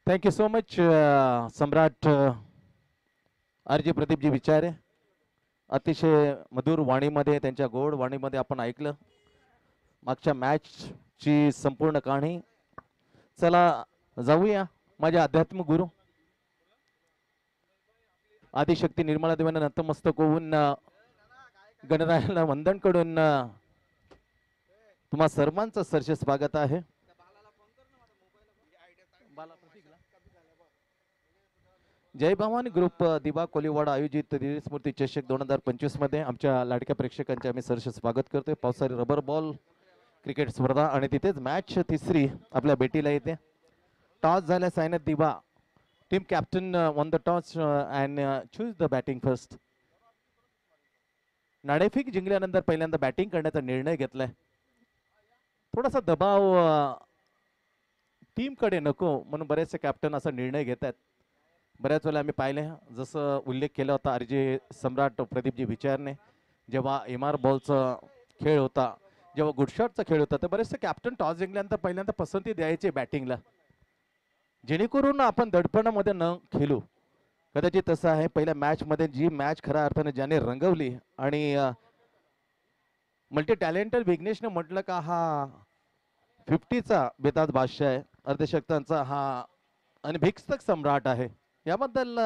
Thank you so much सम्राट RG प्रदीपजी विचारे. अतिशय मधुर वाणीमध्ये त्यांच्या गोड वाणीमध्ये आपण ऐकलं मागच्या मॅचची संपूर्ण कहाणी. चला जाऊया माझ्या आध्यात्मिक गुरु आदिशक्ती निर्मला देवांना नतमस्तक होऊन गणरायाला वंदन करून तुम्हा सर्वांचं सरसे स्वागत आहे. जय भवानी ग्रुप दिवा कोलीवाडा आयोजित स्मृती चषक 2025 मध्ये आमच्या लाडक्या प्रेक्षकांचे आम्ही सरसे स्वागत करतोय. पावसाळी रबर बॉल क्रिकेट स्पर्धा आणि तिथेच मॅच तिसरी आपल्या भेटीला येते. टॉस झाल्या सायनाथ दिवा team captain one the toss and choose the batting first. नाणेफेक जिंकल्यानंतर पहिल्यांदा बॅटिंग करण्याचा निर्णय घेतलाय. थोडासा दबाव टीम कडे नको म्हणून बरेचसे कॅप्टन असा निर्णय घेतात. बऱ्याच वेळेला आम्ही पाहिले जसं उल्लेख केला होता आरजे सम्राट प्रदीपजी विचारने, जेव्हा एमआर बॉलचा खेळ होता, जेव्हा गुडशॉटचा खेळ होता, तर बरेचसे कॅप्टन टॉस जिंकल्यानंतर पहिल्यांदा पसंती द्यायचे बॅटिंगला, जेणेकरून आपण दडपणामध्ये न खेळू. कदाचित तसं आहे पहिल्या मॅचमध्ये जी मॅच खऱ्या अर्थाने ज्याने रंगवली आणि मल्टी टॅलेंटेड विघ्नेशने म्हटलं का हा 50चा बेताज बादशाह आहे, अर्धशतकांचा हा आणि भिक्षक सम्राट आहे. याबद्दल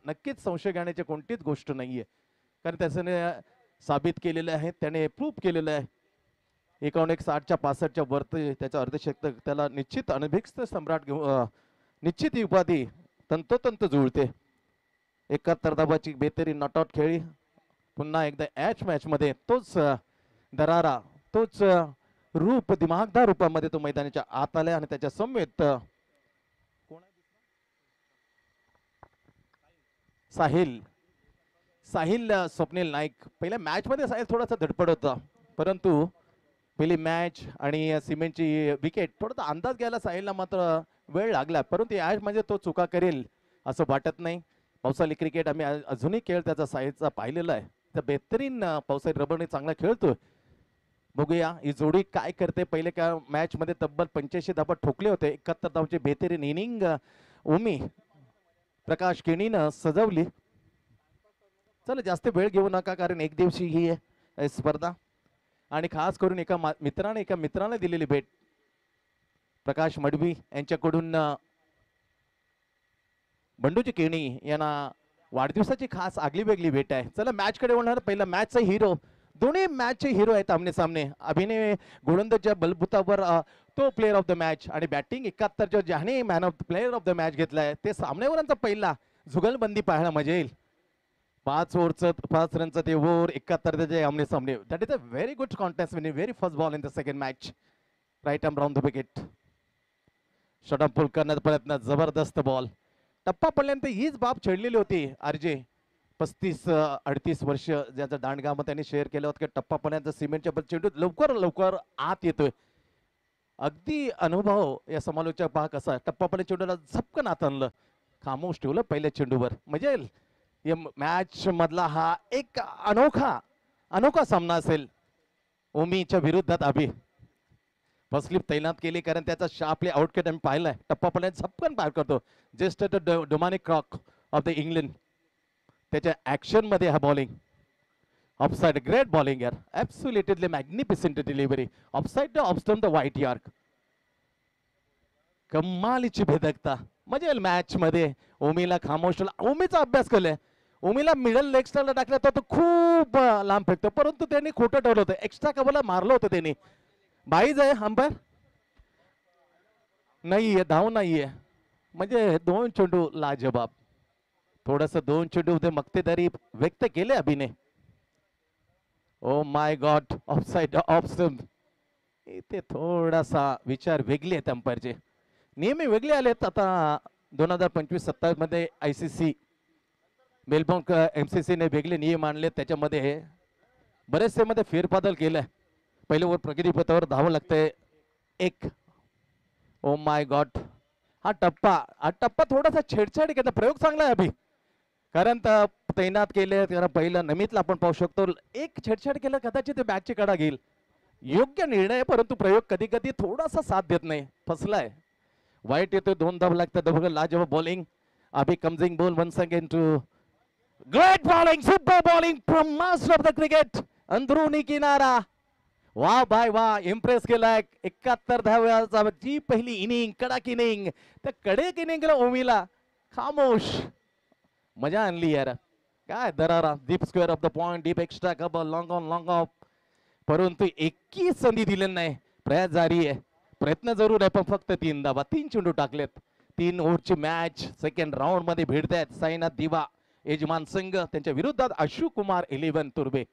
नक्कीच संशय घेण्याची कोणतीच गोष्ट नाहीये, कारण त्याने साबित केलेलं आहे, त्याने प्रूफ केलेलं आहे. 61-60च्या 65च्या वरती त्याचं अर्धशतक त्याला निश्चित अनभिक्षित सम्राट निश्चित ही उपाधी तंतोतंत जुळते. 71 धावाची बेहतरीन नॉट आउट खेळी. पुन्हा एकदा मॅच मध्ये तोच दरारा, तोच रूप, दिमागदार रूपामध्ये तो मैदानाच्या आत आला आणि त्याच्या समवेत साहिल स्वप्नील नाईक. पहिल्या मॅच मध्ये साहिल थोडासा धडपड होता, परंतु पहिली मॅच आणि सिमेंटची विकेट थोडासा अंदाज घ्यायला साहिलला मात्र वेळ लागला, परंतु या म्हणजे तो चुका करेल असं वाटत नाही. पावसाळी क्रिकेट आम्ही अजूनही खेळ त्याचा साहिलचा पाहिलेला आहे. तर बेहतरीन पावसाळी रबरने चांगला खेळतोय. बघूया ही जोडी काय करते. पहिले का मॅच मध्ये तब्बल 85 धावा ठोकले होते. 71 धावांची बेहतरीन इनिंग उमी प्रकाश केणीनं सजवली. चला जास्त वेळ घेऊ नका, कारण एक दिवशी ही स्पर्धा आणि खास करून एका मित्राने दिलेली भेट प्रकाश मडवी यांच्याकडून बंडूजी केणी यांना वाढदिवसाची खास आगली वेगळी भेट आहे. चला मॅच कडे होणार. पहिला मॅचचा हिरो, दोन्ही मॅचचे हिरो आहेत आमने सामने. अभिनय गोलंदाजच्या बलबुतावर तो प्लेअर ऑफ द मॅच आणि बॅटिंग 71 ज्याने man of player of the match घेतलाय ते सामनेवरांचा पहिला जुगलबंदी पाहायला मजा येईल. 5 रनचं ते ओव्हर 71 आमने सामने. That is a very good contest win very first ball in the second match. Right arm round the wicket. Short pull करण्याचा प्रयत्न, जबरदस्त बॉल. टप्पा पडल्यानंतर हीच बाब छेडलेली होती. आरजे 35-38 वर्ष ज्याचा दांडगाम त्यांनी शेअर केलं होतं की टप्पा पडल्यानंतर सिमेंटच्या चेंडू लवकर आत येतोय. अगदी अनुभव या समालोचक पहा कसा टप्पा पडल्या चेंडूला झपकन आत आणलं, खामोश ठेवलं पहिल्या चेंडूवर. म्हणजे या मॅच मधला हा एक अनोखा सामना असेल. ओमीच्या विरुद्धात अभि फर्स्ट स्लिप तैनात केली, कारण त्याचा आपले आउटकट आम्ही पाहिलाय. टप्पा पडल्या झपकन पार करतो. Just Dominic Cork off the England, त्याच्या ऍक्शन मध्ये हा बॉलिंग ऑफसाइड. ग्रेट बॉलिंग यार, absolutely magnificent delivery. Offside off stump the white York. कमालीची भेदकता. म्हणजे मॅच मध्ये ओमीला खामोश, ओमीचा अभ्यास केलाय. ओमीला मिडल लेग स्टारला टाकला तर खूप लांब फेकतो, परंतु त्यांनी खोटं ठरवलं होतं. एक्स्ट्रा कव्हरला मारलं होतं त्यांनी. बाईज आहे अंपायर नाहीये, धाव नाहीये. म्हणजे 2 चेंडू लाजबाब. थोडस 2 चेंडू मक्तेदारी व्यक्त केले अभिनय. Oh my God, offside off stump. इथे थोडासा विचार वेगळे आहेत अंपायरचे, नियम वेगळे आलेत. आता 2025-27 मध्ये ICC मेलबॉर्न MCC ने वेगळे नियम आणले. त्याच्यामध्ये बरेचसे मध्ये फेरबदल केलाय. पहिले वर प्रगतीपथावर धावं लागतंय 1. ओ माय गॉड, हा टप्पा थोडासा छेडछाड केला. प्रयोग चांगला आहे अभि, कारण तैनात केले. त्याला पहिला नमितला आपण पाहू शकतो. एक छेडछाड केलं कदाचित ते बॅटची कडा घेईल. योग्य निर्णय, परंतु प्रयोग कधी कधी थोडासा साथ देत नाही. फसलाय. वाईट येतो, 2 धाव लागतात. दोघं लाजवाब bowling. Abhi comes in bowl once again to great bowling, super bowling from master of the cricket. अंदरुनी किनारा, वाह बाय वाह, इम्प्रेस केलाय. 71 धावांचा जी पहिली इनिंग, कडक इनिंग. त्या कडक इनिंगला ओमीला खामोश मजा आणली यार. काय दरारा, deep square off the point, deep extra कबर, लॉंग ऑन लॉंग ऑफ. परंतु एकही संधी दिलेली नाही. प्रयास जारी आहे, प्रयत्न जरूर आहे, पण फक्त 3 धावा, 3 चेंडू टाकलेत. 3 ओव्हरची मॅच सेकंड राऊंड मध्ये भिडत आहेत. साईनाथ दिवा यजमान संघ, त्यांच्या विरोधात आशु कुमार 11 तुर्बे.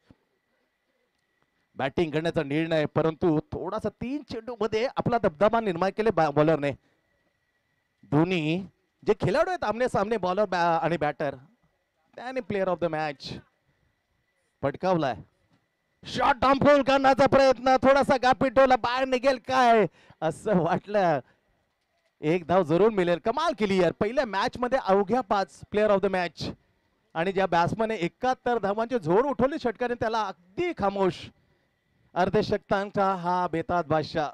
बॅटिंग करण्याचा निर्णय, परंतु थोडासा 3 चेंडू मध्ये आपला दबदबा निर्माण केले बॉलरने. दोन्ही जे खेळाडू आहेत आमने सामने, बॉलर आणि बॅटर, त्याने प्लेअर ऑफ द मॅच पटकावलाय. शॉट डाऊनफॉल करण्याचा प्रयत्न, थोडासा गापिटोला, बाहेर निघेल काय असं वाटलं. 1 धाव जरूर मिळेल. कमाल केली यार पहिल्या मॅच मध्ये, अवघ्या 5 प्लेअर ऑफ द मॅच. आणि ज्या बॅट्समॅनने 71 धावांचे झोड उठवले षटकाने, त्याला अगदी खामोश. अर्धशतकांचा हा बेताज बादशाह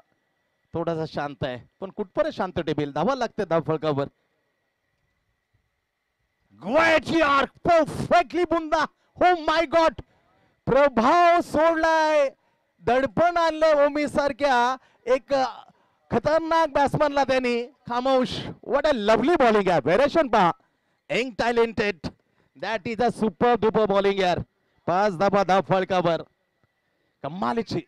थोडासा शांत आहे, पण कुठपर्यंत शांत टेबल. धावा लागते धाव फलकावर. परफेक्टली बुंदा. हो माय गॉड, प्रभाव सोडलाय, दडपण आणलंय ओमी सारख्या एक खतरनाक बॅट्समॅनला त्यांनी. खामोश. व्हॉट अ लवली बॉलिंग आहे. व्हेरिएशन पहा, young talented, that is a super duper bowling यार. 5 धावा धाव फलकावर, कमालीची.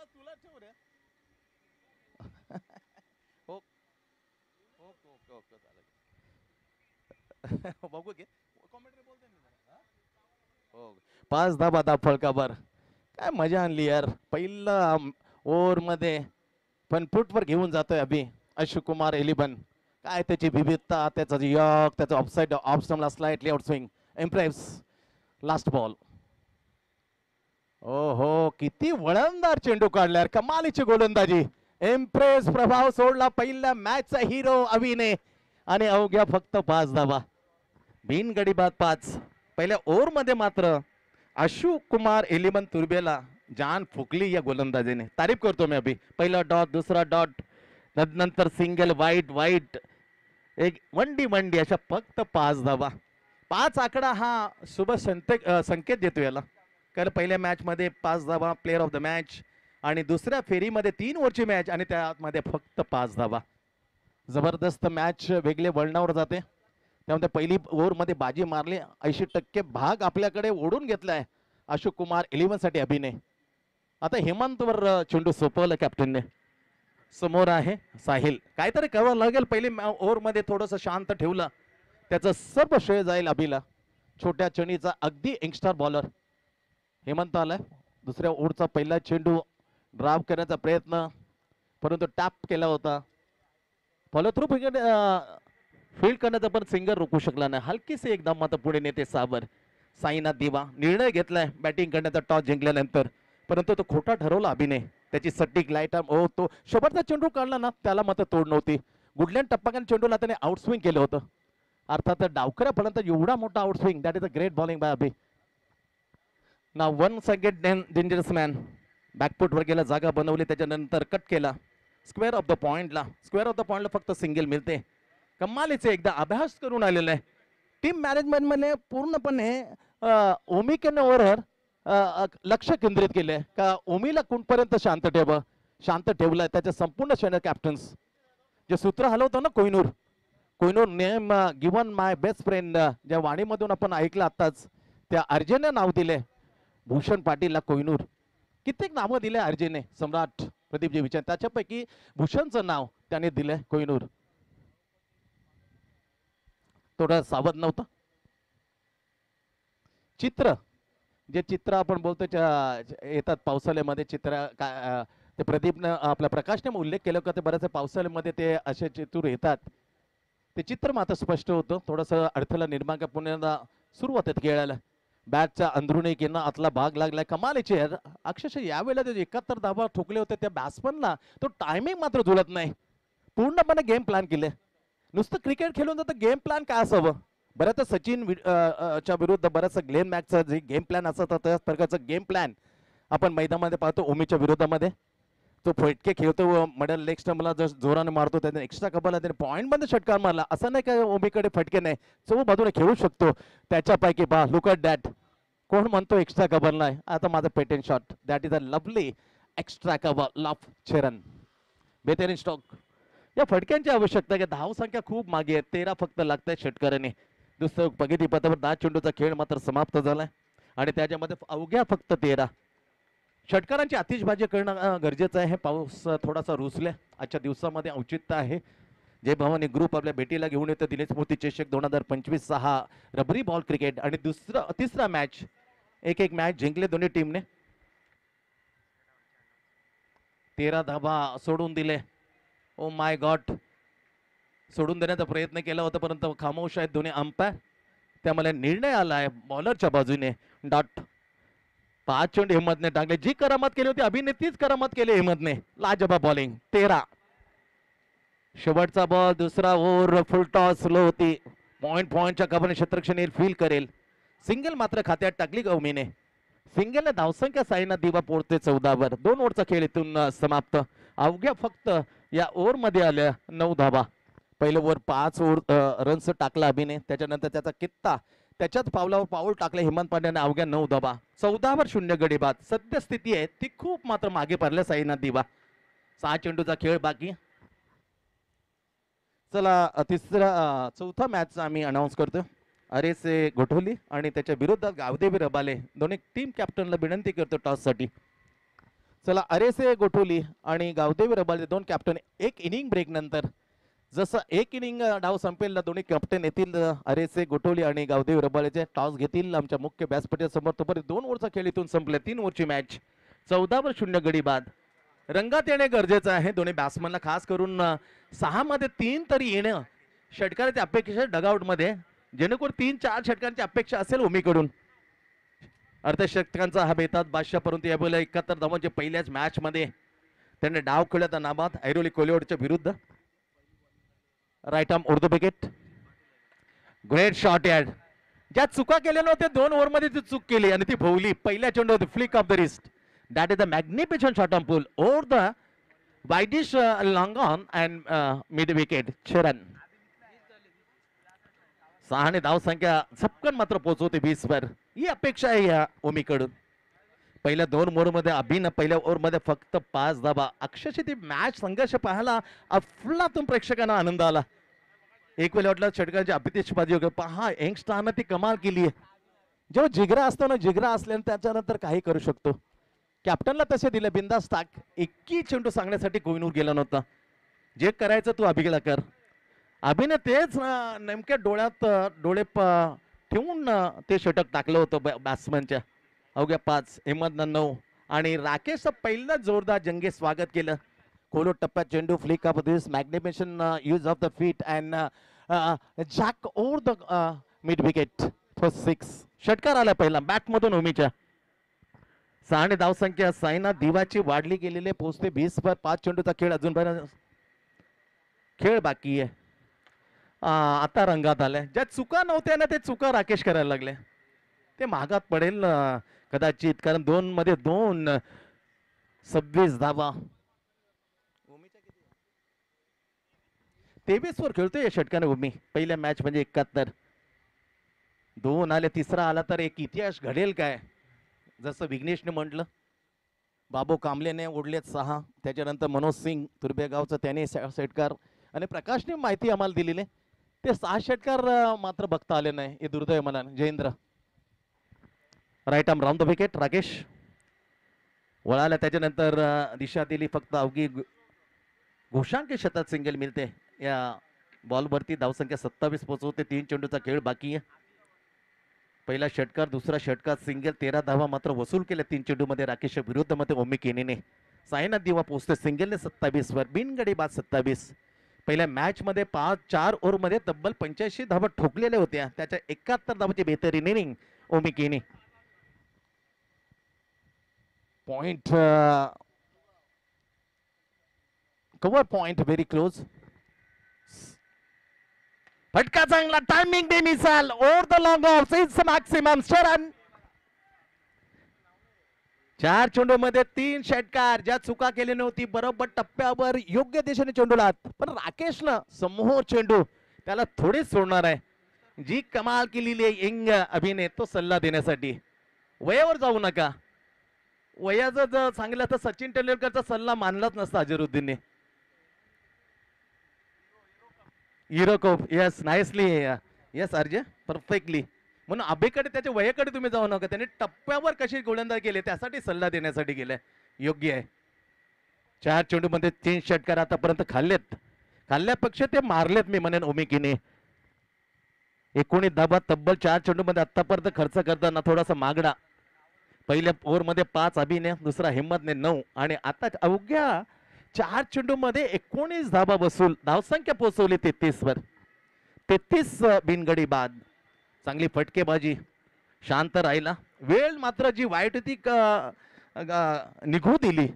तुला ठेव रे. हो ओके ओके चालेल. बघू घे कॉमेंट्री बोलते ना. हो 5 धावा धाव फलकावर. काय मजा आणली यार पहिला ओव्हर मध्ये, पण फुटवर घेऊन जातोय अभि आशु कुमार 11. काय त्याची विविधता, त्याचा योग, त्याचा ऑफसाइड ऑफ स्टंपला slightly out swing. Impress. Last ball. हो किती वळणदार चेंडू काढल्यावर, कमालीची गोलंदाजी. इम्प्रेस, प्रभाव सोडला पहिल्या मॅचचा हिरो अभिने. आणि अवघ्या फक्त 5 धावा, बिनगडी बाद 5. पहिल्या ओव्हर मध्ये मात्र आशु कुमार 11 तुर्बेला जान फुकली या गोलंदाजीने. तारीफ करतो मी अभि. पहिला डॉट, दुसरा डॉट, नंतर सिंगल, वाईट वाईट, एक वंडी अशा फक्त 5 धावा. 5 आकडा हा शुभ संकेत देतो याला. कारण पहिल्या मॅच मध्ये 5 धावा, प्लेअर ऑफ द मॅच. आणि दुसऱ्या फेरीमध्ये 3 ओव्हरची मॅच आणि त्यामध्ये फक्त 5 धावा. जबरदस्त मॅच वेगळे वळणावर जाते. त्यामध्ये पहिली ओव्हर मध्ये बाजी मारली, 80% भाग आपल्याकडे ओढून घेतलाय आशु कुमार 11 साठी अभिनय. आता हेमंतवर चेंडू सोपवलं कॅप्टनने. समोर आहे साहिल. काहीतरी करावं लागेल. पहिले ओव्हर मध्ये थोडंसं शांत ठेवलं, त्याचं सर्व श्रेय जाईल अभिला. छोट्या चणीचा अगदी यंगस्टर बॉलर हेमंत आलाय. दुसऱ्या ओव्हरचा पहिला चेंडू ड्राव करण्याचा प्रयत्न, परंतु टॅप केला होता. फॉलो थ्रू फील्ड करण्याचा पण सिंगर रोखू शकला नाही. हलकीसे एकदा मात्र पुढे नेते साबर. साईनाथ दिवा निर्णय घेतलाय बॅटिंग करण्याचा टॉस जिंकल्यानंतर, परंतु तो खोटा ठरवला अभिनय. त्याची सटीक लाईट तो शेवटचा चेंडू काढला ना, त्याला मात्र तोड नव्हती. गुडलँड टप्पाकान चेंडूला त्याने आउटस्विंग केलं होतं. अर्थात डावकऱ्यापर्यंत एवढा मोठा outswing, that is a great bowling by Abhi. ना once again dangerous man. Back foot वर गेला, जागा बनवली, त्याच्यानंतर कट केला स्क्वेअर ऑफ द पॉइंटला. स्क्वेअर ऑफ द पॉइंटला फक्त सिंगल मिळते. कमालीचे एकदा अभ्यास करून आलेला आहे. टीम मॅनेजमेंट मध्ये पूर्णपणे ओमी केनवर लक्ष केंद्रित केले का ओमीला कुठपर्यंत शांत ठेवलाय. त्याचे संपूर्ण सेनियर कॅप्टन्स जे सूत्र हलवतो ना, कोहिनूर नेम गिवन माय बेस्ट फ्रेंड, ज्या वाणीमधून आपण ऐकलं आताच, त्या अर्जेने नाव दिले भूषण पाटीलला कोहिनूर. कित्येक नावं दिले अर्जेने, सम्राट प्रदीपजी विचार, त्याच्यापैकी भूषणचं नाव त्याने दिलंय कोहिनूर. थोडं सावध नव्हतं. जे चित्र आपण बोलतो येतात पावसाळ्यामध्ये, चित्र ते प्रदीपनं आपल्या प्रकाशने उल्लेख केला का, ते बऱ्याच पावसाळ्यामध्ये ते असे चित्र येतात. ते चित्र मात्र स्पष्ट होतं. थोडंसं अडथळा निर्माण पुण्याला सुरुवात आहे खेळायला. बॅटचा अंदरुनी किंवा आतला भाग लागलाय. कमालीचे अक्षरशः यावेळेला ते 71 धावा ठोकले होते त्या बॅट्समनला. तो टायमिंग मात्र जुळत नाही. पूर्णपणे गेम प्लॅन केले. नुसतं क्रिकेट खेळून जातं, गेम प्लॅन काय असावं. बरं सचिन च्या विरुद्ध बरंच ग्लेन मॅक्सचं जे गेम प्लॅन असतं त्याच प्रकारचं गेम प्लॅन आपण मैदानामध्ये पाहतो ओमीच्या विरोधामध्ये. तो फटके खेळतो मडल लेग स्टंपला जर जोराने मारतो त्याने एक्स्ट्रा कबल त्याने पॉईंट मध्ये षटकार मारला. असं नाही का ओमीकडे फटके नाही, चौ बाजूने खेळू शकतो. त्याच्यापैकी पहा लुक ॲट दॅट. कोण म्हणतो एक्स्ट्रा कबल नाही? आता माझा patent shot that is a lovely extra कबल लॉफ चेरन बेहतरीन स्टॉक. या फटक्यांची आवश्यकता आहे. धाव संख्या खूप मागे आहे, 13 फक्त लागतात षटकाराने. दुसरं बघितली पथावर 10 चेंडूचा खेळ मात्र समाप्त झालाय आणि त्याच्यामध्ये अवघ्या फक्त 13 षटकारांची आतिषबाजी करणं गरजेचं आहे. पाऊस थोडासा रुसलाय आजच्या दिवसामध्ये, औचित्य आहे. जय भवानी ग्रुप आपल्या भेटीला घेऊन येतं दिनेश मोती चषक 2025 6 रबरी बॉल क्रिकेट आणि तिसरा मॅच एक मॅच जिंकले दोन्ही टीमने. 13 धाबा सोडून दिले. ओ माय गॉड, सोडून देण्याचा प्रयत्न केला होता परंतु खामोश आहेत दोन्ही अंपायर. त्यामुळे निर्णय आला आहे बॉलरच्या बाजूने. डॉट 5 चेंडू हिम्मतने टाकले. जी करामत केली होती अभिने तीच करामत केली हिम्मतने. लाजबाब बॉलिंग. 13 शेवटचा बॉल दुसरा ओव्हर फुल टॉस स्लो होती. पॉइंटच्या कबने क्षेत्रक्षण फील करेल. सिंगल मात्र खात्यात टाकली गौमीने. सिंगलने धावसंख्या साईनाथ दिवा पोहोचते 14 वर. 2 ओव्हरचा खेळ इथून समाप्त. अवघ्या फक्त या ओव्हर मध्ये आल्या 9 धावा. पहिलं ओव्हर 5 रन्स टाकला अभिने, त्याच्यानंतर त्याचा कित्ता त्याच्याच पावलावर पाऊल टाकले हेमंत पांड्याने. अवघ्या 9 धावा. 14 वर 0 गडी बाद. सद्य स्थिती आहे ती खूप मात्र मागे पडल्या साईनाथ दिवा. 6 चेंडूचा खेळ बाकी. चला चौथा मॅच आम्ही अनाऊन्स करतो. अरेसे गोठवली आणि त्याच्या विरोधात गावदेवी रबाले दोन्ही टीम कॅप्टनला विनंती करतो टॉस साठी. चला अरेसे गोठवली आणि गावदेवी रबाले दोन कॅप्टन एक इनिंग ब्रेक नंतर जसं एक इनिंग डाव संपेल दोन्ही कॅप्टन येतील. अरेसे गोठवली आणि गावदेवी रबालेचे टॉस घेतील आमच्या मुख्य व्यासपीठासमोर. तोपर्यंत 2 ओव्हरचा खेळ इथून संपले. 3 ओव्हरची मॅच. 14 वर 0 गडी बाद. रंगात येणे गरजेचं आहे दोन्ही बॅट्समनला, खास करून 6 मध्ये 3 तरी येणं षटकाराची अपेक्षा डगआउट मध्ये, जेणेकरून 3-4 षटकांची अपेक्षा असेल ओमीकडून. अर्धशतकांचा हा बेतात बादशाह, परंतु यावेळेला 71 धावांच्या पहिल्याच मॅच मध्ये त्यांनी डाव खेळला नाबाद ऐरोली कोलिवडच्या विरुद्ध. Right arm over the wicket. Great shot yard. ज्या चुका केल्या नव्हत्या 2 ओव्हर मध्ये ती चूक केली आणि ती भोवली. पहिल्या चेंडूवर flick off the wrist. That is a magnificent shot on pull over the widish long on and mid wicket. Charan 6 ने धाव संख्या झपकन मात्र पोहोचवते 20 वर. ही अपेक्षा आहे या ओमीकडून. पहिल्या 2 ओव्हर मध्ये अभिन पहिल्या ओव्हर मध्ये फक्त 5 धावा. अक्षरशः ती मॅच संघर्ष पाहायला अफलातून प्रेक्षकांना आनंद आला. एक वेळ वाटलं षटकांची अभितेशबाजी वगैरे पहा यंगस्टारनं ती कमाल केली आहे. जेव्हा जिगरा असतो ना, जिगरा असल्याने त्याच्यानंतर काही करू शकतो. कॅप्टनला तसे दिले बिंदास टाक. 21 चेंडू सांगण्यासाठी कोहिनूर गेला नव्हता. जे करायचं तू अभिला कर. अभिने तेच नेमक्या डोळ्यात डोळे ठेवून ते षटक टाकलं होतं बॅट्समनच्या. अवघ्या 5 हिम्मतनं 9 आणि राकेशचं पहिलं जोरदार जंगी स्वागत केलं. खोलो टप्प्यात चेंडू flick off this magnification use of the feet and jack over the mid wicket for 6. षटकार आला पहिला बॅट मधून ओमीच्या. 6 ने धावसंख्या साईनाथ दिवाची वाढली गेलेली पोहोचते 20 वर. 5 चेंडूचा खेळ अजून खेळ बाकी आहे. आता रंगात आलाय. ज्या चुका नव्हत्या ना ते चुका राकेश करायला लागले. ते महागात पडेल कदाचित, कारण 2 मध्ये 2 26 धावा. 23 वर खेळतोय या षटकाने ओमी. पहिल्या मॅच म्हणजे 71. 2 आले, तिसरा आला तर एक इतिहास घडेल काय. जसं विघ्नेशने म्हटलं, बाबू कांबलेने ओढलेत 6, त्याच्यानंतर मनोज सिंग तुर्बेगावचं त्याने षटकार आणि प्रकाशने माहिती आम्हाला दिलेली ते 6 षटकार मात्र बघता आले नाही. हे दुर्दैव म्हणा. Jayendra right arm round the wicket. Rakesh वळाला, त्याच्यानंतर दिशा दिली. फक्त अवघी घोषांकी शतक सिंगल मिळते या बॉलवरती. धावसंख्या 27 पोहोचवते. 3 चेंडूचा खेळ बाकी आहे. पहिला षटकार दुसरा षटकार सिंगल. 13 धावा मात्र वसूल केल्या 3 चेंडू मध्ये राकेशच्या विरुद्ध मध्ये ओमी केनीने. साईनाथ दिवा पोहोचते सिंगलने 27 वर. बिनगडी बाद 27. पहिल्या मॅच मध्ये 4 ओव्हर मध्ये तब्बल 85 धावा ठोकलेल्या होत्या. त्याच्या 71 धावाची बेहतरीन इनिंग ओमी केनी. Point cover point very close. फटका चांगला टायमिंग दे मिसाल over the long of its maximum run. 4 चेंडू मध्ये 3 षटकार. ज्या चुका केली नव्हती बरोबर टप्प्यावर योग्य दिशेने चेंडूला, पण राकेशला समोर चेंडू त्याला थोडीच सोडणार आहे. जी कमाल केलेली आहे यंग अभिनय, तो सल्ला देण्यासाठी वयावर जाऊ नका. वयाचं जर सांगितलं तर सचिन तेंडुलकरचा सल्ला मानलाच नसता अजरुद्दीनने. युरोकोप यस नाईसली यस अर्जे परफेक्टली. म्हणून अभेकडे त्याच्या वयाकडे तुम्ही जाऊ नका. त्याने टप्प्यावर कशी गोलंदाज केले त्यासाठी सल्ला देण्यासाठी गेलाय. योग्य आहे. 4 चेंडू मध्ये 3 षटकार आतापर्यंत खाल्लेत. खाल्ल्यापेक्षा ते मारलेत मी म्हणेन ओमिकीने. 19 धाबा तब्बल 4 चेंडू मध्ये आतापर्यंत खर्च करताना थोडासा मागडा. पहिल्या ओव्हर मध्ये 5 अभिनय, दुसरा हिम्मतने 9 आणि आता अवघ्या 4 चेंडू मध्ये 19 धाबा बसून धावसंख्या पोहोचवली 33 वर. 33 बिनगडी बाद. चांगली फटकेबाजी, शांत राहिला. वेळ मात्र जी वाईट होती निघू दिली,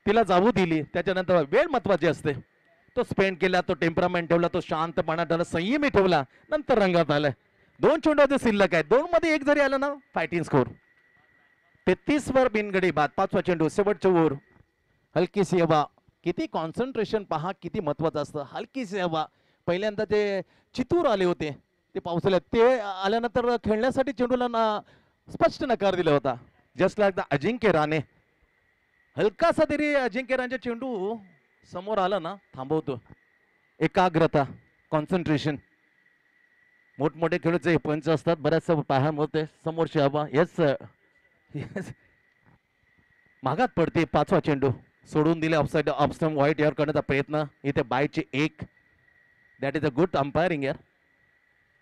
तिला जाऊ दिली. त्याच्यानंतर वेळ महत्वाची असते. तो स्पेंड केला, तो टेम्परामेंट ठेवला, तो शांतपणा ठेवला, संयमी ठेवला, नंतर रंगात आलाय. 2 चेंडू शिल्लक आहे. 2 मध्ये 1 जरी आलं ना फायटिंग स्कोर. 33 वर बिनगडी बाद. 5वा चेंडू शेवटच्या ओव्हर. हलकीशी हवा. किती कॉन्सन्ट्रेशन पहा, किती महत्वाचं असतं. हलकीशी हवा. पहिल्यांदा ते चितूर आले होते, ते पावसाळ्यात ते आल्यानंतर खेळण्यासाठी चेंडूला स्पष्ट नकार दिला होता. जस्ट लाईक द अजिंक्य राणे. हलकासा तरी अजिंक्य राणेचा चेंडू समोर आला ना थांबवतो. एकाग्रता, कॉन्सन्ट्रेशन. मोठमोठे खेळूचे पंच असतात, बऱ्याचशा पाहायला मिळते. समोरची हवा. येस मागात पडते. 5वा चेंडू सोडून दिले. ऑफसाइड ऑफस्टम व्हाईट यावर करण्याचा प्रयत्न. इथे बायचे 1. That is a good umpiring यार,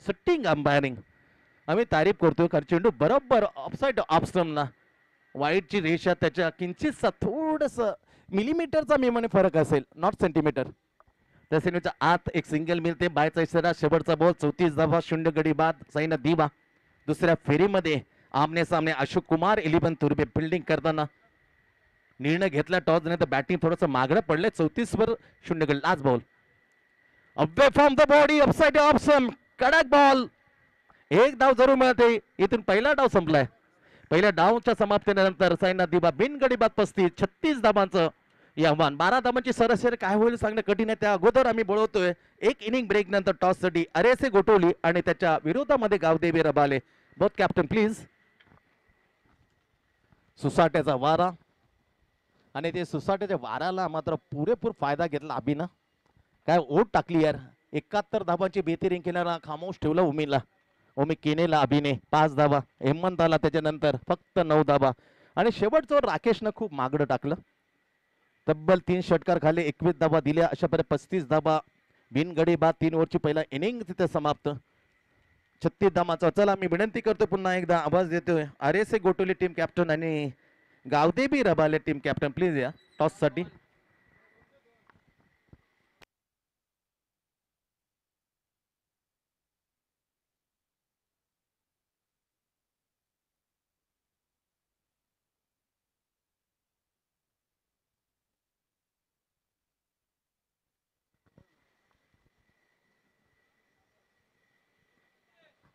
सट्टिंग अंपायरिंग. आम्ही तारीफ करतो कारण चेंडू बरोबर ऑफसाइड ऑफस्टमला. वाईटची रेषा त्याच्या किंचितसा थोडस मिलीमीटरचा मी म्हणे फरक असेल, नॉट सेंटीमीटर. त्या सेमीच्या आत एक सिंगल मिळते. बायचा इशारा. शेवटचा बॉल. 34 धावा 0 गडी बाद. सैन्य दिवा. दुसऱ्या फेरीमध्ये आमने सामने अशोक कुमार 11 तुर्बे फिल्डिंग करताना निर्णय घेतला टॉस देण्यात. बॅटिंग थोडंसं मागणं पडले. 34 वर 0 गडी. Last ball away from the body offside option. कडक बॉल. 1 धाव जरूर मिळते. इथून पहिला डाव संपलाय. पहिल्या डावच्या समाप्तीनंतर सैन्य दिवा बिनगडी बाद 35. 36 धावांचं हे आव्हान. 12 धावांची सरासरी काय होईल सांगणं कठीण आहे. त्या अगोदर आम्ही बोलवतोय एक इनिंग ब्रेक नंतर टॉस साठी अरेसे गोटोली आणि त्याच्या विरोधामध्ये Gavdevi Rabale. Both captain please. सुसाट्याचा वारा आणि ते सुसाट्याच्या वाराला मात्र पुरेपूर फायदा घेतला अभिना. काय ओढ टाकली यार. 71 धावांची बेहतरीन केल्याला खामोश ठेवला उमीला. ओमी केनेला अभिनय 5 धावा. हेमंत आला त्याच्यानंतर फक्त 9 धावा. आणि शेवटचं राकेशनं खूप मागडं टाकलं. तब्बल 3 षटकार खाली 21 धावा दिल्या. अशा प्रकारे 35 धावा बिनगडी बाद. 3 ओव्हरची पहिला इनिंग तिथे समाप्त. 36 धावांचा. चला मी विनंती करतो पुन्हा एकदा आवाज देतोय आरएसए गोटोली टीम कॅप्टन आणि Gavdevi Rabale team captain please या टॉस साठी.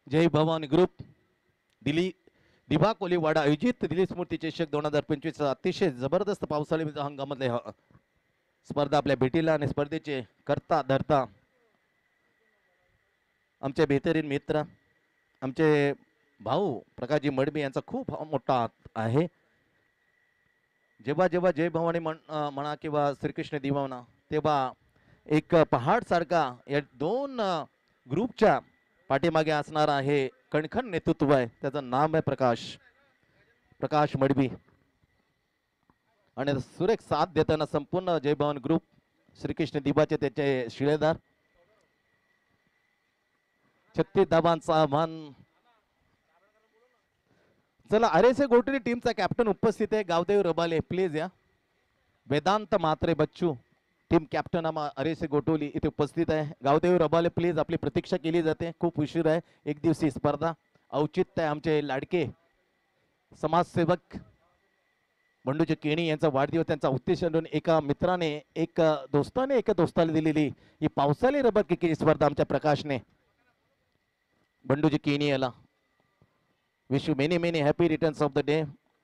जय भवानी ग्रुप दिवा कोलीवाडा आयोजित दिल्ली स्मृती चषक 2025 अतिशय जबरदस्त पावसाळी हंगामातले स्पर्धा आपल्या भेटीला आणि स्पर्धेचे करता धरता आमचे बेहतरीन मित्र आमचे भाऊ प्रकाशजी मडबी यांचा खूप मोठा हात आहे. जेव्हा जेव्हा जय भवानी म्हणा किंवा श्रीकृष्ण दिवाना तेव्हा एक पहाड सारखा या 2 ग्रुपच्या पाठीमागे असणार आहे कणखण नेतृत्व आहे. त्याचं नाम आहे प्रकाश मडबी आणि सुरेख साथ देताना संपूर्ण जय भवानी ग्रुप श्रीकृष्ण दिवाचे त्याचे शिळेदार. 36 धावांचा आव्हान. चला आरएसए गोटोली टीमचा कॅप्टन उपस्थित आहे गावदेव रबाले प्लीज या. Vedant Mhatre Bachchu team captain RSA Gotoli इथे उपस्थित आहे. गावदेव रबाले प्लीज आपली प्रतीक्षा केली जाते. खूप उशीर आहे. 1 दिवसीय स्पर्धा. औचित्य आहे आमचे लाडके समाजसेवक बंडूचे केणी यांचा वाढदिवस. त्यांचा उद्देश एका मित्राने एका दोस्ताला दिलेली ही पावसाळी रबर क्रिकेट स्पर्धा आमच्या प्रकाशने बंडू जी कीनी याला wish you many many happy returns of the day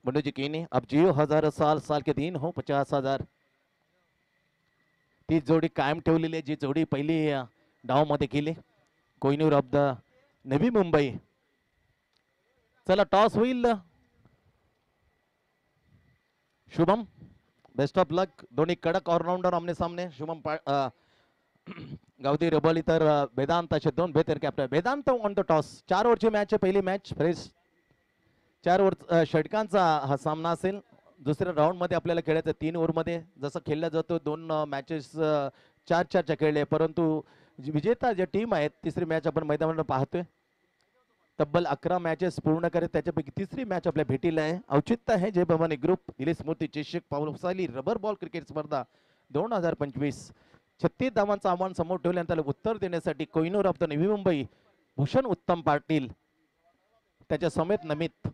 Bandu ji कीनी. अब जियो हजारों साल, साल के दिन हो 50,000. ती जोडी कायम ठेवलेली आहे, जी जोडी पहिली डाव मध्ये केली. Kohinoor of the Navi Mumbai. चला टॉस होईल. शुभम बेस्ट ऑफ लक. दोन्ही कडक ऑलराऊंडर आमने सामने. शुभम गावती रबल इतर वेदांत असे दोन बेहतर captain. Vedant on the toss. 4 ओव्हरची मॅच आहे, पहिली मॅच फ्रेश. 4 ओव्हर षटकांचा हा सामना असेल. दुसऱ्या राऊंड मध्ये आपल्याला खेळायचं 3 ओव्हर मध्ये. जसं खेळला जातो 2 मॅचेस 4-4च्या खेळले, परंतु विजेता जे टीम आहेत तिसरी मॅच आपण मैदानावर पाहतोय. तब्बल 11 मॅचेस पूर्ण करत त्याच्यापैकी तिसरी मॅच आपल्या भेटीला आहे. औचित्य आहे जय भवानी ग्रुप दिलीप स्मृती चषक पावसाली रबर बॉल क्रिकेट स्पर्धा 2025. 36 धावांचं आव्हान समोर ठेवल्यानंतर त्याला उत्तर देण्यासाठी कोहिनूर ऑफ द नवी मुंबई भूषण उत्तम पाटील त्याच्या समेत नमित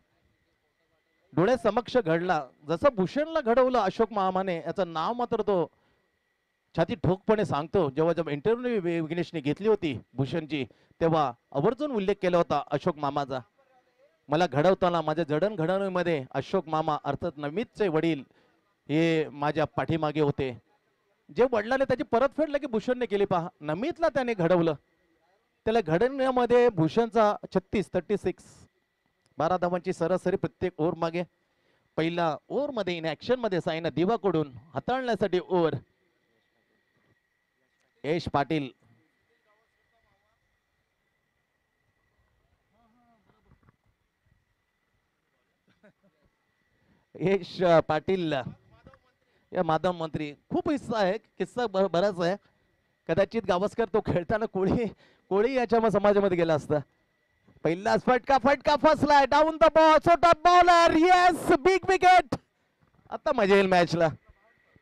डोळ्यासमक्ष घडला. जसं भूषणला घडवलं अशोक मामाने, याचं नाव मात्र तो छाती ठोकपणे सांगतो. जेव्हा इंटरव्ह्यू विघ्नेशने घेतली होती भूषणची, तेव्हा आवर्जून उल्लेख केला होता अशोक मामाचा. मला घडवताना माझ्या जडणघडणीमध्ये अशोक मामा अर्थात नमितचे वडील हे माझ्या पाठीमागे होते. जे वडिलांनी त्याची परतफेड लगे भूषणने केली. पहा, नमितला त्याने घडवलं. त्याला घडवण्यामध्ये भूषणचा 36 12 धावांची सरासरी प्रत्येक ओव्हर मागे. पहिला ओव्हर मध्ये इन ऍक्शन मध्ये साईना दिवाकडून हाताळण्यासाठी ओव्हर यश पाटील. यश पाटील या माधव मंत्री. खूप किस्सा आहे, किस्सा बराच आहे. कदाचित गावस्कर तो खेळताना कोळी याच्या समाजामध्ये गेला असता. पहिलाच फटका फसलाय. डाऊन द बॉल, छोटा बॉलर. Yes, big wicket. आता मजा येईल मॅचला.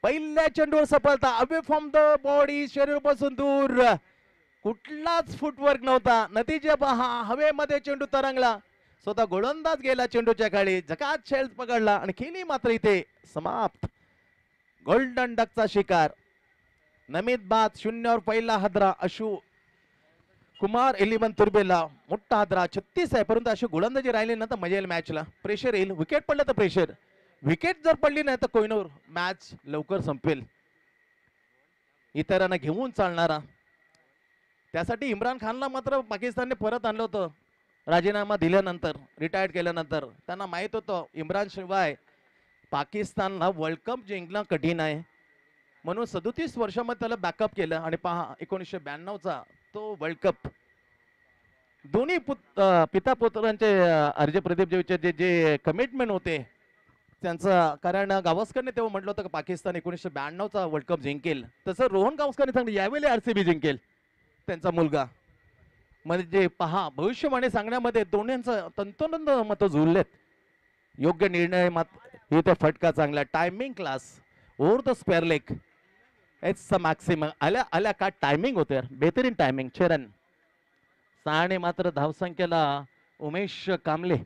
पहिल्या चेंडूवर सफलता. अवे फ्रॉम द बॉडी, शरीरापासून दूर. कुठलाच फुटवर्क नव्हता. नतीजा पहा, हवेमध्ये चेंडू तरंगला. स्वतः गोलंदाज गेला चेंडूच्या खाली. झकात खेळ पकडला आणि खेळी मात्र इथे समाप्त. गोल्डन डकचा शिकार. नमित बाद 0 पहिला हादरा अशू कुमार 11 तुर्बेला मोठा हादरा 36 आहे. परंतु अशी गोलंदाजी राहिली ना तर मजा येईल मॅचला. प्रेशर येईल. विकेट पडलं तर प्रेशर. विकेट जर पडली नाही तर कोहिनूर मॅच लवकर संपेल. इतरांना घेऊन चालणारा. त्यासाठी इम्रान खानला मात्र पाकिस्तानने परत आणलं होतं. राजीनामा दिल्यानंतर, रिटायर्ड केल्यानंतर त्यांना माहित होतं इम्रान शिवाय पाकिस्तानला वर्ल्ड कप जिंकणं कठीण आहे. म्हणून 37 वर्षामध्ये त्याला बॅकअप केलं. आणि पहा 1992चा तो वर्ल्ड कप. दोन्ही पिता पुत्रांचे अर्जय प्रदीप जे जे कमिटमेंट होते त्यांचं. कारण गावस्करने तेव्हा म्हटलं होतं की पाकिस्तान 1992चा वर्ल्ड कप जिंकेल. तसं रोहन गावस्करने सांगितलं यावेळी आरसीबी जिंकेल, त्यांचा मुलगा. म्हणजे पहा, भविष्यवाणी सांगण्यामध्ये दोन्हींचं तंतोतंत मत जुळलेत. योग्य निर्णय इथे फटका चांगला. Timing class over the square leg. It's the maximum. आल्या का टायमिंग होते, बेहतरीन टायमिंग. 6 रन. 6 मात्र धावसंख्येला उमेश कामले.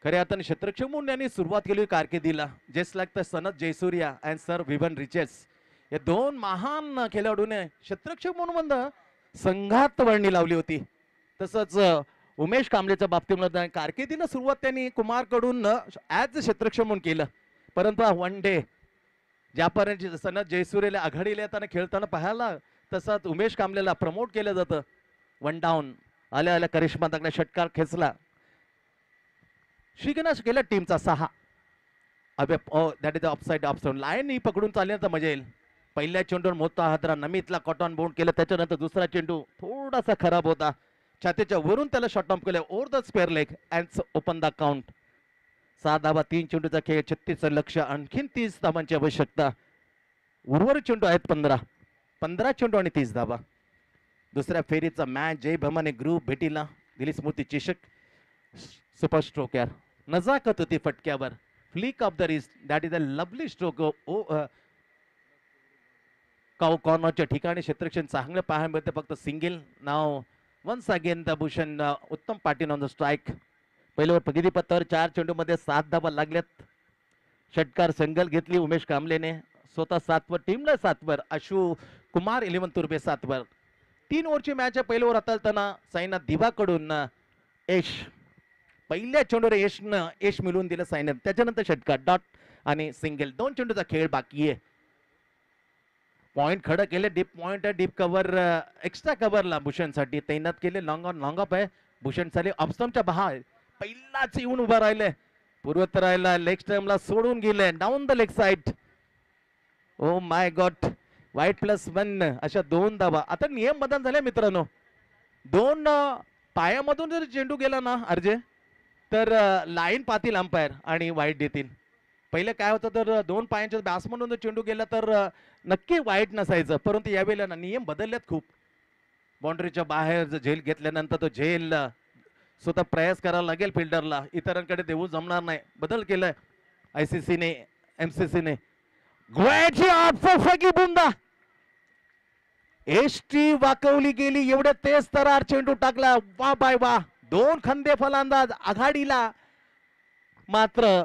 खऱ्या अर्थाने क्षेत्ररक्षक म्हणून यांनी सुरुवात केली कारकिर्दीला. Just like the Sanath Jayasuriya and sir Vivian Richards या 2 महान खेळाडूने क्षेत्ररक्षक म्हणून संघात वर्णी लावली होती. तसंच उमेश कांबळेच्या बाबतीमध्ये कारकिर्दीला सुरुवात त्यांनी कुमारकडून ॲज क्षेत्ररक्षक म्हणून केलं. परंतु वन डे ज्यापर्यंत सनत जयसूर्याला आघाडीला येताना खेळताना पाहायला, तसंच उमेश कांबळेला प्रमोट केलं जातं. 1 डाऊन आल्या करिश्मा तगडा षटकार खेचला. श्रीगणेश केला टीमचा 6. That is offside. लाईन ही पकडून चालण्याचा मजा येईल. पहिल्या चेंडूवर मोठा हादरा. नमितला कॉटन बाउंड केलं. त्याच्यानंतर दुसरा चेंडू थोडासा खराब होता. छातीच्या वरून त्याला शॉट ऑफ केलं over the square leg and open the count. 6 धावा 3 चेंडूचा खेळ. 36 लक्ष. आणखीन 30 धावांची आवश्यकता. उर्वरित चेंडू आहेत 15 चेंडू आणि 30 धावा. दुसऱ्या फेरीचा मॅच जय भवानी ग्रुप भेटीला. दिलीप स्मृती चषक सुपर स्ट्रोक यार. नजाकत होती फटक्यावर. Flick off the wrist. That is a lovely stroke. Cow कॉर्नरच्या ठिकाणी क्षेत्ररक्षण चांगलं पाहायला मिळते. फक्त सिंगल. नाव once again the Bhushan Uttam Patil on the strike. पहिल्यावर प्रगती पथावर 4 चेंडूमध्ये 7 धावा लागल्यात. षटकार संगल घेतली उमेश कांबलेने. स्वतः 7 वर, टीमला 7 वर. अशू कुमार 11 तुर्बे 7 वर. 3 ओव्हरची मॅच आहे. पहिल्या ओव्हर हाताळताना साईनाथ दिवाकडून यश, पहिल्या चेंडूवर यश मिळवून दिलं साईनाथ. त्याच्यानंतर षटकार, डॉट आणि सिंगल. 2 चेंडूचा खेळ बाकी आहे. पॉइंट खडं केले, डीप पॉइंट आहे, डीप कव्हर एक्स्ट्रा कव्हरला भूषणसाठी तैनात केले. लॉंग ऑन लॉंग अप आहे. भूषण साले ऑफस्टम्पच्या बाहेर पहिलाच येऊन उभा राहिले. पूर्वोत्तराला लेग स्टम्पला सोडून गेले down the leg side. Oh my God, वाईट +1 अशा 2 धावा. आता नियम बदल झाले मित्रांनो. 2 पायामधून जर चेंडू गेला ना अर्जे, तर लाईन पाहतील अंपायर आणि वाईट देतील. पहिले काय होतं, तर 2 पायांच्या बॅट्समधून जर चेंडू गेला तर नक्की वाईट नसायचं. परंतु यावेळेला ना नियम बदललेत खूप. बाउंड्रीच्या बाहेर जर झेल घेतल्यानंतर तो झेल स्वतः प्रयास करावा लागेल फिल्डरला, इतरांकडे देऊ जमणार नाही. बदल केलाय ICCने, MCCने. गोव्याची ऑफकी बुंदा एसटी वाकवली गेली. एवढे तेज तरार चेंडू टाकला. वा बाय वा. 2 खंदे फलंदाज आघाडीला, मात्र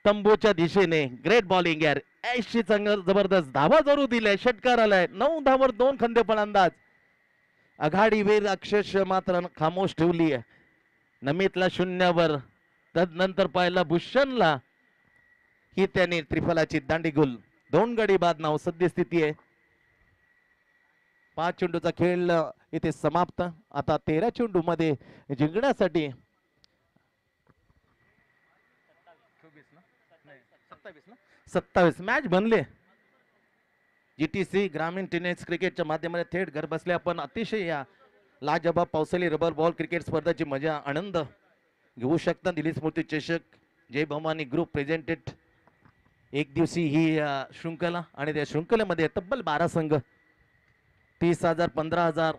तंबूच्या दिशेने ग्रेट बॉलिंग यार. ऐशी जबरदस्त धावा जरूर दिले. षटकार आलाय. 9 धावावर 2 खंदे फलंदाज. आघाडीवर अक्षरशः मात्र खामोश ठेवली आहे. नमितला 0वर. तदनंतर पाहिला भूषणला, ही त्याने त्रिफलाची दांडी गुल. 2 गडी बाद नाव सद्यस्थिती आहे. 5 चेंडूचा खेळ इथे समाप्त. आता 13 चेंडू मध्ये जिंकण्यासाठी 27 मॅच बनले. GTC ग्रामीण टेनिस क्रिकेटच्या माध्यमाने थेट घर बसले आपण अतिशय या लाजबाब पावसाळी रबर बॉल क्रिकेट स्पर्धेची मजा आनंद घेऊ शकता. दिल्ली स्मृती चषक, जय भवानी ग्रुप प्रेझेंटेड एक दिवशी ही शृंखला, आणि त्या शृंखलेमध्ये तब्बल 12 संघ, 30,000 15,000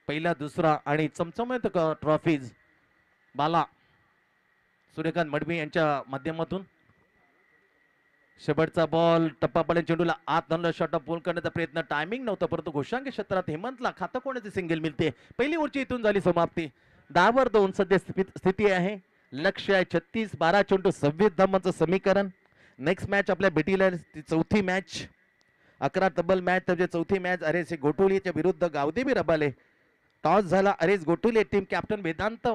पहिला दुसरा आणि चमचमीत ट्रॉफीज बाला सूर्यकांत मडवी यांच्या माध्यमातून. शेवटचा बॉल टप्पा पडल्या चेंडूला आत आणलं. शॉट पूर्ण करण्याचा प्रयत्न, टायमिंग नव्हतं, परंतु घोषांक क्षेत्रात हेमंतला खाता कोणाची सिंगल मिळते. पहिली ओव्हरची इथून झाली समाप्ती. 10वर 2 सध्या स्थिती आहे. लक्ष्य आहे 36. 12 चेंडू 26 धावांचं समीकरण. नेक्स्ट मॅच आपल्या भेटीला चौथी मॅच, 11 तब्बल मॅच. त्याची चौथी मॅच अरेस गोटुलीच्या विरुद्ध गावदेवी रबाले. टॉस झाला. RS Gotuli team captain Vedant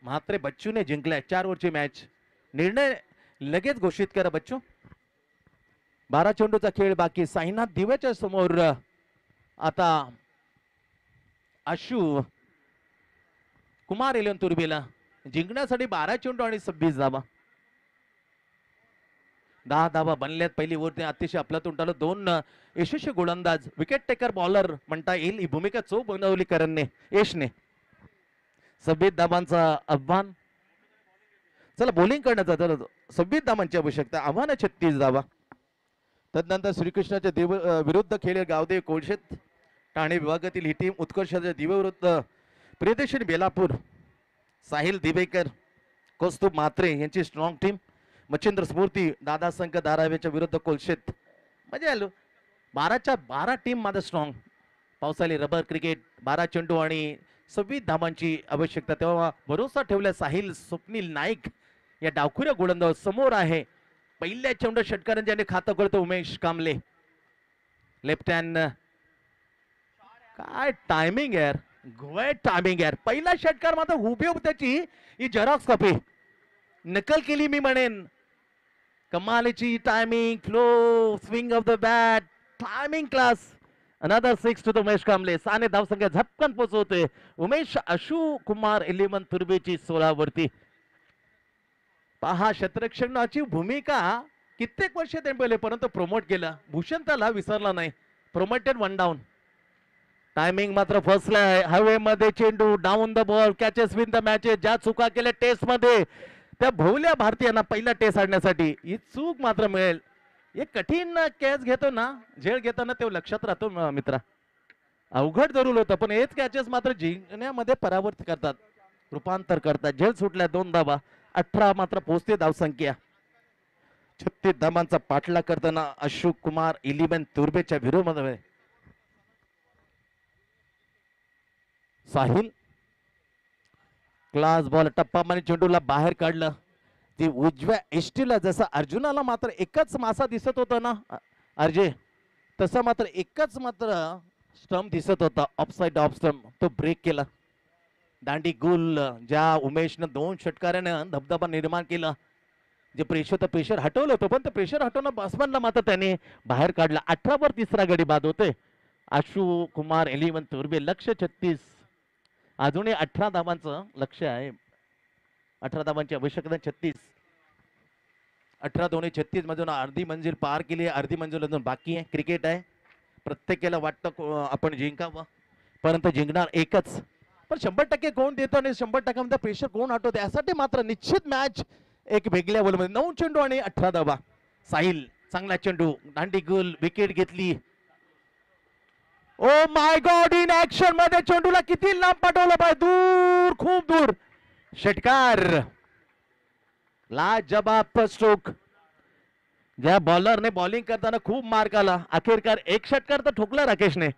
Mhatre बच्चूने जिंकलाय. 4 ओव्हरची मॅच. निर्णय लगेच घोषित करा बच्चू. 12 चेंडूचा खेळ बाकी. साईनाथ दिव्याच्या समोर आता आशु कुमार इलेवन तुर्बेला जिंकण्यासाठी 12 चेंडू आणि 26 धावा. 10 धावा बनल्यात. पहिली ओव्हर अतिशय आपल्यातून टाळलं. 2 यशस्वी गोलंदाज, विकेट टेकर बॉलर म्हणता येईल ही भूमिका चोख बनवली करणने, यशने. 26 धावांचा आव्हान. चला बॉलिंग करण्याचा, 26 धावांची आवश्यकता. आव्हान 36 धावा. तदनंतर श्रीकृष्णाच्या देव विरुद्ध खेळले गावदेव कोळशेत ठाणे विभागातील ही टीम. उत्कर्षाच्या दिवे विरुद्ध प्रियदर्शनी बेलापूर, साहिल दिवेकर, कौस्तुभ म्हात्रे यांची स्ट्रॉंग टीम. मच्छिंद्र स्फूर्ती दादा संघ धाराव्याच्या विरुद्ध कोलशेत. मजा आलो. 12च्या 12 टीम माझं स्ट्रॉंग. पावसाळी रबर क्रिकेट. 12 चेंडू आणि 26 धावांची आवश्यकता. तेव्हा भरोसा ठेवला साहिल स्वप्नील नाईक या डावखुऱ्या गोलंदाज समोर आहे. पहिल्या चेंडू षटकाराने ज्याने खातं करतो उमेश कांबले. Left hand. काय टायमिंग यार, ग्रेट टायमिंग यार. पहिला षटकार मात्र हुबेहूब त्याची ही झेरॉक्स कॉपी नकल केली मी म्हणेन. कमालीची timing, flow, swing of the bat, timing class. Another 6 to Umesh Kamble. साने धावसंख्या झटकन पोहोचवते. उमेश आशु कुमार इलेवन तुर्बेची 16 वरती. पहा क्षेत्ररक्षणाची भूमिका कित्येक वर्ष ते पहिले, परंतु प्रमोट केलं. भूषण त्याला विसरला नाही. Promoted 1 down. टायमिंग मात्र फसलाय. हवेमध्ये चेंडू, down the ball, catches win the matches. ज्या चुका केल्या टेस्ट मध्ये त्या भोवल्या भारतीयांना पहिला टेस्ट आणण्यासाठी ही चूक मात्र मिळेल. एक कठीण कॅच घेतो ना, झेल घेताना ते लक्षात राहतो मित्रा. अवघड जरूर होतं, पण हेच कॅचेस मात्र जिंकण्यामध्ये परावर्तित करतात, रूपांतर करतात. झेल सुटल्या 2 धावा. 18 मात्र पोहोचते धावसंख्या. 36 धावांचा पाठलाग करताना अशोक कुमार इलेवन तुर्बेच्या विरोधामध्ये साहिल. Class ball. टप्पा मारी चेंडूला बाहेर काढलं. ती उजव्या एष्टीला. जसं अर्जुनाला मात्र एकच मासा दिसत होता ना अर्जे, तसं मात्र एकच मात्र स्टंप दिसत होता ऑफसाईड ऑफ स्टंप, तो ब्रेक केला. दांडी गुल ज्या उमेशनं 2 षटकारानं धबधबा निर्माण केला. जे प्रेशर प्रेशर हटवलं होतं पण ते प्रेशर हटवणं बॅट्समनला मात्र त्याने बाहेर काढला. 18 वर तिसरा गडी बाद होते. आशु कुमार 11 तुर्बे लक्ष 36. अजूनही 18 धावांचं लक्ष आहे. 18 धावांची आवश्यकता 36. 18 दोन्ही 36 मधून अर्धी मंजिल पार केली आहे. अर्धी मंजिल अजून बाकी आहे. क्रिकेट आहे. प्रत्येकाला वाटतं आपण जिंकावं परंतु जिंकणार एकच. पण 100% कोण देतो आणि 100% प्रेशर कोण हटवतो यासाठी मात्र निश्चित मॅच एक वेगळ्या मध्ये 9 चेंडू आणि 18 धावा. साहिल चांगला चेंडू दांडी गुल विकेट घेतली. Oh my God in action मध्ये चेंडूला किती लांब पाठवलं पाहिजे दूर खूप दूर. षटकार लाजबाब स्ट्रोक. ज्या बॉलरने बॉलिंग करताना खूप मार्क आला अखेरकार एक षटकार तर ठोकला राकेशने.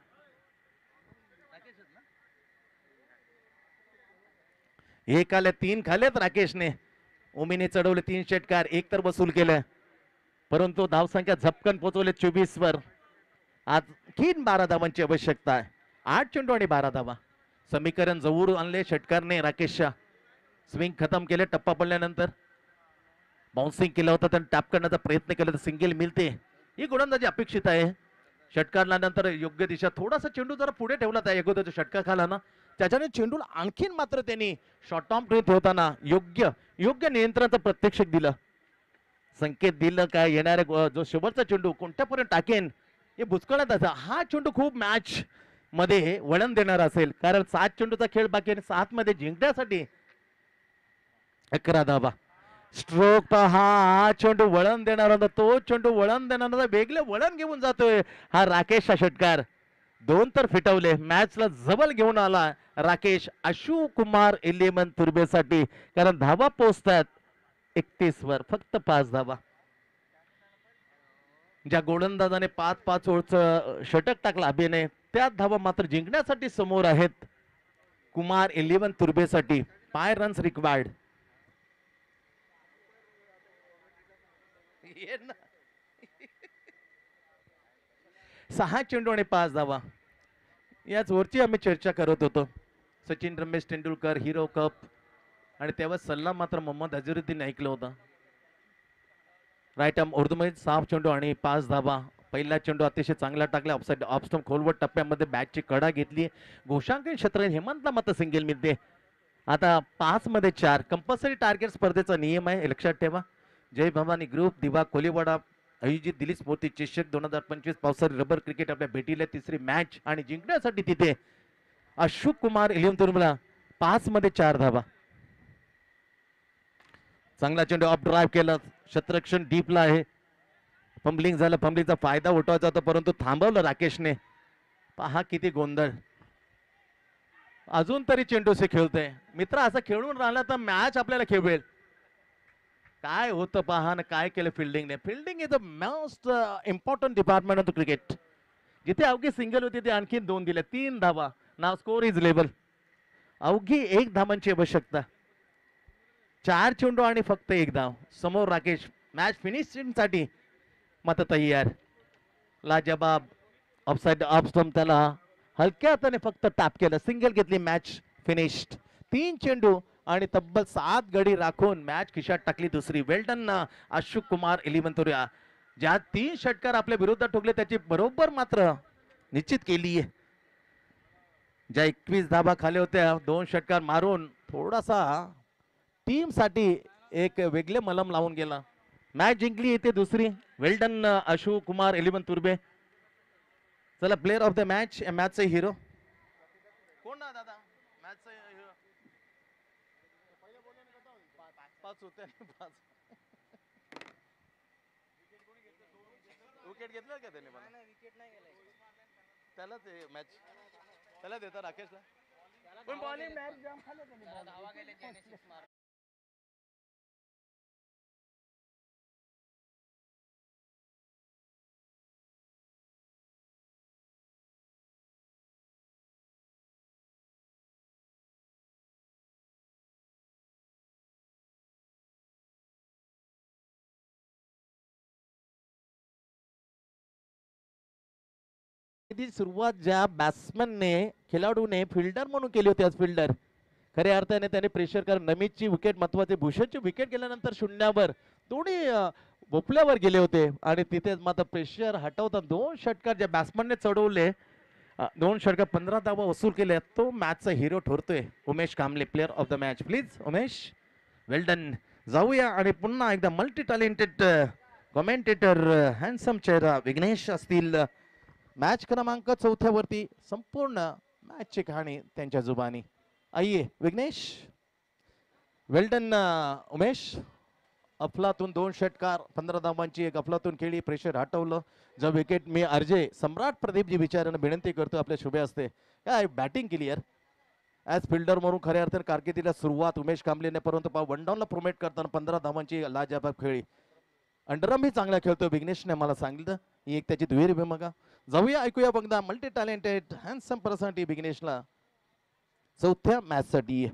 एक आले 3 खालेत राकेशने. उमीने चढवले 3 षटकार एक तर वसूल केलं परंतु धावसंख्या झपकन पोहोचवले 24 वर. आणखीन 12 धावांची आवश्यकता आहे. 8 चेंडू आणि 12 धावा. समीकरण जवळ आणले षटकारने राकेशच्या. स्विंग खतम केले टप्पा पडल्यानंतर. बाउन्सिंग केलं होतं त्यांनी टॅप करण्याचा प्रयत्न केला तर सिंगल मिळते. ही गोलंदाजी अपेक्षित आहे. षटकारला नंतर योग्य दिशा थोडासा चेंडू जरा पुढे ठेवला त्या अगोदरच्या षटकार खाला ना त्याच्याने चेंडूला आणखीन मात्र त्यांनी शॉर्ट ऑन ठेवताना योग्य योग्य नियंत्रणाचं प्रत्यक्ष दिलं. संकेत दिलं काय येणाऱ्या जो शेवटचा चेंडू कोणत्यापर्यंत टाकेन हे बुचकळत. हा चेंडू खूप मॅच मध्ये वळण देणार असेल कारण 7 चेंडूचा खेळ बाकी आणि 7 मध्ये जिंकण्यासाठी 11 धावा. स्ट्रोक पहा हा चेंडू वळण देणार होता तो चेंडू वळण देणार होता वेगळे वळण घेऊन जातोय हा राकेशचा षटकार. 2 तर फिटवले मॅचला जवळ घेऊन आला राकेश. आशु कुमार 11 तुर्बेसाठी कारण धावा पोहोचतात 31 वर फक्त 5 धावा. ज्या गोलंदाजाने 5-5 ओव्हरचं षटक टाकला अभिनय त्या धावा मात्र जिंकण्यासाठी समोर आहेत. Kumar 11 तुर्बेसाठी 5 runs required. 6 चेंडू आणि 5 धावा. याच वरची आम्ही चर्चा करत होतो. सचिन रमेश तेंडुलकर हिरो कप आणि तेव्हा सल्ला मात्र मोहम्मद अझरुद्दीन ऐकलं होतं. राईट आर्म उर्दूमध्ये 6 चेंडू आणि 5 धावा. पहिला चेंडू अतिशय चांगला टाकला ऑफसाईड ऑफ स्टंप खोलवर टप्प्यामध्ये बॅटची कडा घेतली. घोषांकन क्षेत्र हेमंतला मात्र सिंगल मिळते. आता 5 मध्ये 4 कंपल्सरी टार्गेट स्पर्धेचा नियम आहे लक्षात ठेवा. जय भवानी ग्रुप दिवा कोलीवाडा आयोजित दिल्ली स्फूर्ती चषक 2025 पावसाळी रबर क्रिकेट आपल्या भेटीला तिसरी मॅच आणि जिंकण्यासाठी तिथे अशोक कुमार 11 तुर्बेला 5 मध्ये 4 धावा. चांगला चेंडू अप ड्राईव्ह केला क्षेत्ररक्षण डीपला आहे. फंबलिंग झालं फंबलिंगचा फायदा उठवायचा होता परंतु थांबवलं राकेशने. पहा किती गोंधळ. अजून तरी चेंडूसे खेळतोय मित्र. असं खेळून राहिला तर मॅच आपल्याला खेळवेल. काय होतं पहा ना काय केलं फिल्डिंगने. Fielding is the most important department of the cricket. जिथे अवघी सिंगल होती ते आणखी 2 दिले. 3 धावा. नाव स्कोर इज लेवल. अवघी 1 धावांची आवश्यकता. 4 चेंडू आणि फक्त 1 धाव. समोर राकेश मॅच फिनिशिंग साठी मात्र तयार. लाजबाब ऑफसाईड ऑफ स्टंप त्याला हलक्या हाताने फक्त टॅप केलं. सिंगल घेतली मॅच फिनिश्ड. 3 चेंडू आणि तब्बल 7 गडी राखून मॅच खिशात टाकली दुसरी. वेल्डन अशोक कुमार 11 तुर्बे. ज्या 3 षटकार आपल्या विरोधात ठोकले त्याची बरोबर मात्र निश्चित केली. ज्या 21 धाबा खाली होत्या 2 षटकार मारून थोडासा टीम साठी एक वेगळे मलम लावून गेला. मॅच जिंकली येते दुसरी. वेल्डन अशोक कुमार 11 तुर्बे. चला प्लेयर ऑफ द मॅच मॅचचा हिरो कोण ना दादा. मॅचचा हिरो 5 होते 5 विकेट घेतलं का त्याने. मला विकेट नाही गेला त्यालाच मॅच त्याला देता राकेशला पण बॉलिंग मॅच जाम खाल्लं त्याने. ती सुरुवात ज्या बॅट्समनने खेळाडूने फिल्डर म्हणून केली होती आज फिल्डर खऱ्या अर्थाने त्याने प्रेशर कर नमीतची विकेट महत्वाची भूषणची विकेट गेल्यानंतर शून्यावर दोन्ही भोपल्यावर गेले होते आणि तिथेच मात्र प्रेशर हटवतात दोन षटकार ज्या बॅट्समनने चढवले दोन षटकार 15 धावा वसूल केले तो मॅचचा हिरो ठरतोय Umesh Kamble player of the match please Umesh well done जाऊया आणि पुन्हा एकदा मल्टी टॅलेंटेड कमेंटेटर हँडसम चेहरा विघ्नेश असतील मॅच क्रमांक 4 वरती संपूर्ण मॅचची कहाणी त्यांच्या जुबानी आइए विघ्नेश वेल डन उमेश अफलातून दोन षटकार 15 धावांची एक अफलातून खेळी प्रेशर हटवलं जर विकेट मी अर्जे सम्राट प्रदीपजी विचारानं विनंती करतो आपल्या शुभे असते काय बॅटिंग केली यार ॲज फिल्डर म्हणून खऱ्या अर्थाने कारकिर्दीला सुरुवात उमेश कांबळेने परंतु वन डाऊनला प्रोमेट करताना 15 धावांची लाजवाब खेळी अंडरम ही चांगला खेळतो विघ्नेशने मला सांगितलं ही एक त्याची दुहेरी भूमिका जाऊया ऐकूया बघा मल्टी टॅलेंटेड हँडसम पर्सनॅलिटी विघ्नेशला 4थ्या मॅच साठी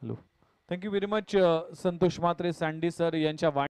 hello thank you very much Santosh Mhatre Sandy sir यांच्या